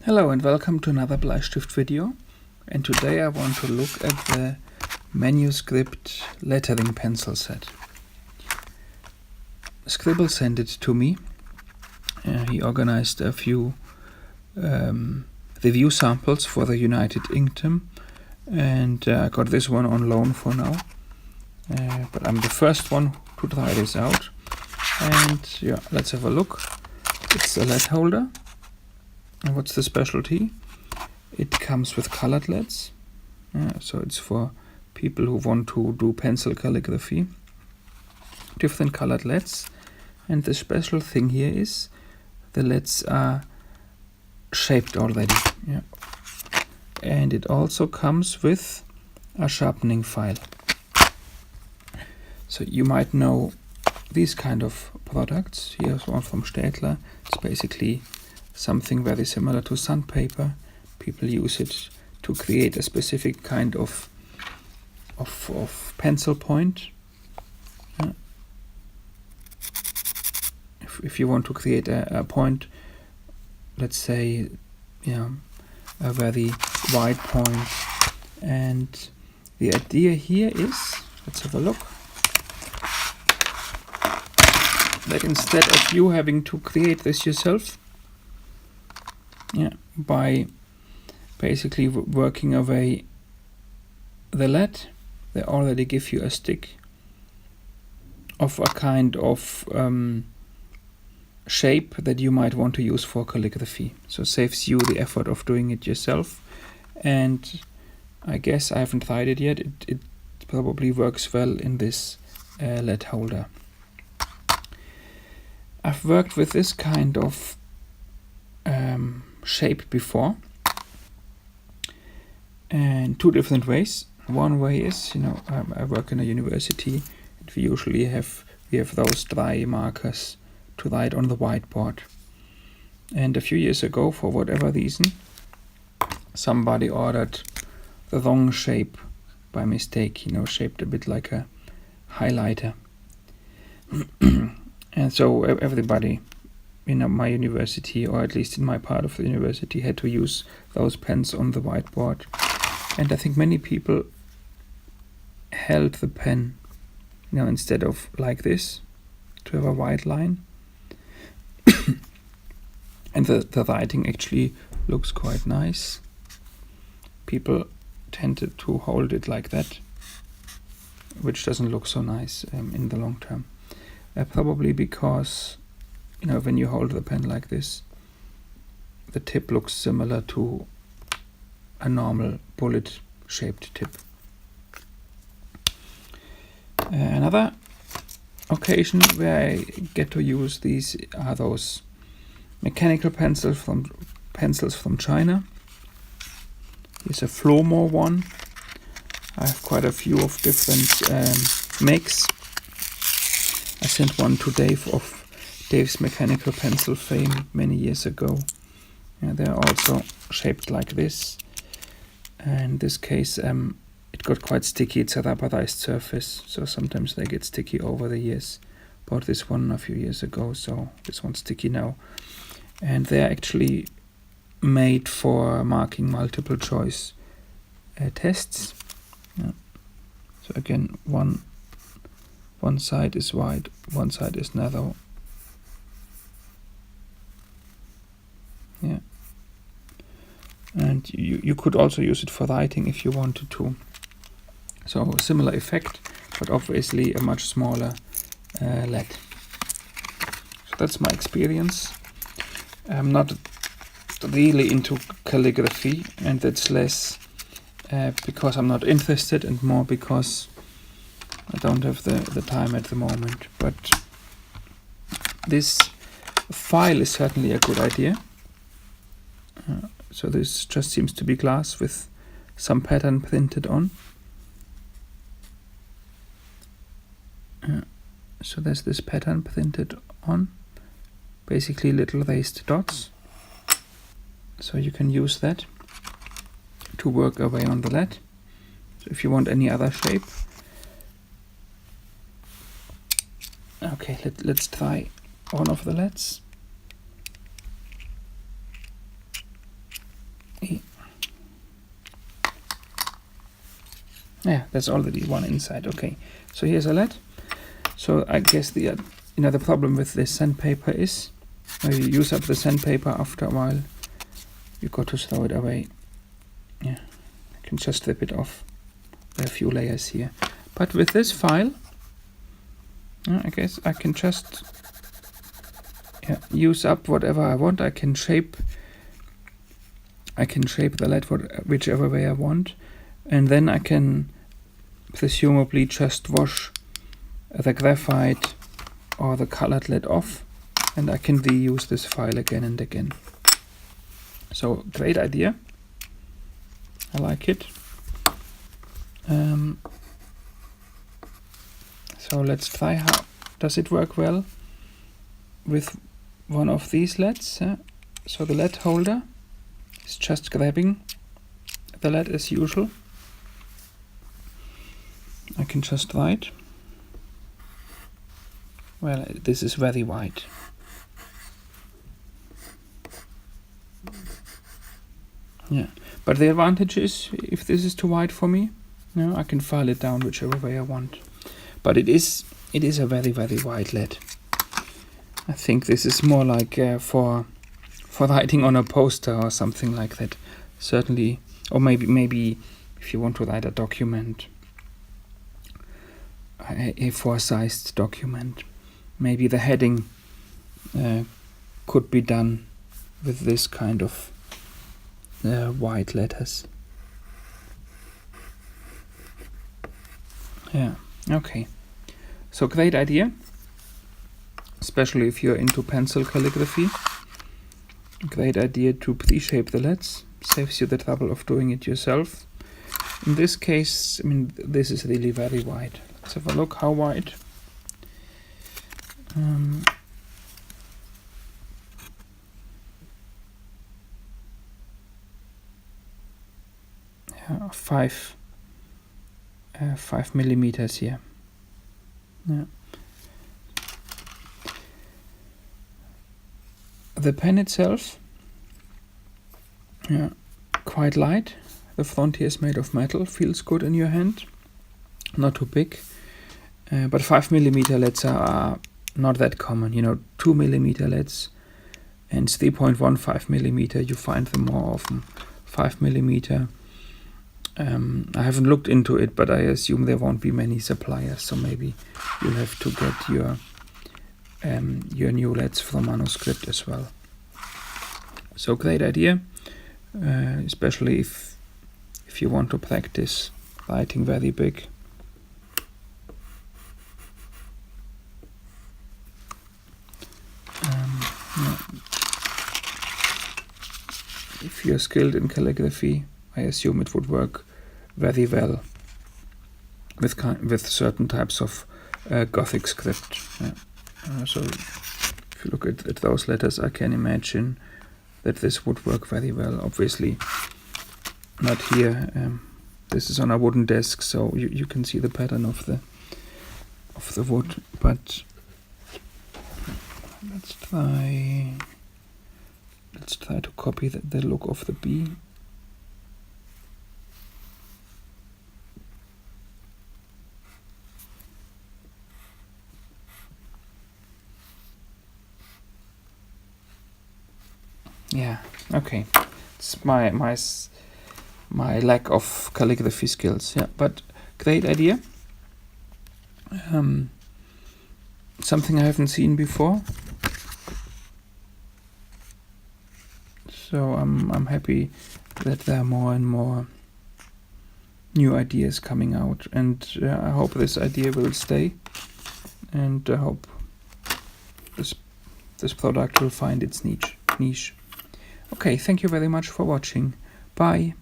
Hello and welcome to another Bleistift video, and today I want to look at the Manuscript lettering pencil set. Scribble sent it to me. He organized a few review samples for the United Kingdom, and I got this one on loan for now. But I'm the first one to try this out, and yeah, let's have a look. It's a lead holder. And what's the specialty? It comes with colored leads, so it's for people who want to do pencil calligraphy. Different colored leads, and the special thing here is the leads are shaped already. Yeah. And it also comes with a sharpening file. So you might know these kind of products. Here's one from Städtler. It's basically something very similar to sandpaper. People use it to create a specific kind of pencil point. If you want to create a point, let's say, a very wide point, and the idea here is, let's have a look, that instead of you having to create this yourself, by basically working away the lead, they already give you a stick of a kind of shape that you might want to use for calligraphy. So saves you the effort of doing it yourself. And I guess I haven't tried it yet. It probably works well in this lead holder. I've worked with this kind of shape before, and two different ways. One way is, I work in a university, and we usually have those dry markers to write on the whiteboard. And a few years ago, for whatever reason, somebody ordered the wrong shape by mistake, shaped a bit like a highlighter. And so everybody in my university, or at least in my part of the university, had to use those pens on the whiteboard. And I think many people held the pen, instead of like this, to have a white line. And the writing actually looks quite nice. People tended to hold it like that, which doesn't look so nice in the long term. Probably because when you hold the pen like this, the tip looks similar to a normal bullet-shaped tip. Another occasion where I get to use these are those mechanical pencils from China. Here's a Flomo one. I have quite a few of different makes. I sent one to Dave of Dave's mechanical pencil fame many years ago. They're also shaped like this. And in this case, it got quite sticky. It's a rubberized surface, so sometimes they get sticky over the years. Bought this one a few years ago, so this one's sticky now. And they're actually made for marking multiple choice tests. So again, one side is wide, one side is narrow. And you could also use it for writing if you wanted to. So a similar effect, but obviously a much smaller lead. So that's my experience. I'm not really into calligraphy, and that's less because I'm not interested, and more because I don't have the time at the moment. But this file is certainly a good idea. So this just seems to be glass with some pattern printed on. So there's this pattern printed on, basically little raised dots. So you can use that to work away on the lead. So if you want any other shape. Okay, let's try one of the leads. Yeah, there's already one inside. Okay, so here's a lead. So I guess the the problem with this sandpaper is when you use up the sandpaper after a while, you got to throw it away. Yeah, I can just strip it off. There are a few layers here, but with this file, I guess I can just use up whatever I want. I can shape the lead whichever way I want, and then I can presumably just wash the graphite or the colored lead off, and I can reuse this file again and again. So great idea. I like it. So let's try how does it work well with one of these LEDs. So the LED holder is just grabbing the LED as usual. I can just write. Well, this is very wide. Yeah, but the advantage is if this is too wide for me, I can file it down whichever way I want. But it is a very, very wide LED. I think this is more like for writing on a poster or something like that. Certainly, or maybe if you want to write a document, a A4-sized document, maybe the heading could be done with this kind of white letters. Yeah, okay. So great idea, especially if you're into pencil calligraphy. Great idea to pre-shape the LEDs, saves you the trouble of doing it yourself. In this case, I mean, this is really very wide. Let's have a look how wide. 5 millimeters here. Yeah. The pen itself, quite light. The front here is made of metal, feels good in your hand. Not too big, but 5 millimeter LEDs are not that common. 2 millimeter LEDs and 3.15 millimeter, you find them more often. 5 millimeter. I haven't looked into it, but I assume there won't be many suppliers, so maybe you'll have to get your new LEDs from Manuscript as well. So great idea, especially if you want to practice writing very big. If you're skilled in calligraphy, I assume it would work very well with certain types of Gothic script. So if you look at those letters, I can imagine that this would work very well. Obviously not here. This is on a wooden desk, so you can see the pattern of the wood. But let's try to copy the look of the bee. Yeah, okay. It's my lack of calligraphy skills. Yeah, but great idea. Something I haven't seen before. So I'm happy that there are more and more new ideas coming out, and I hope this idea will stay, and I hope this product will find its niche. Okay, thank you very much for watching. Bye.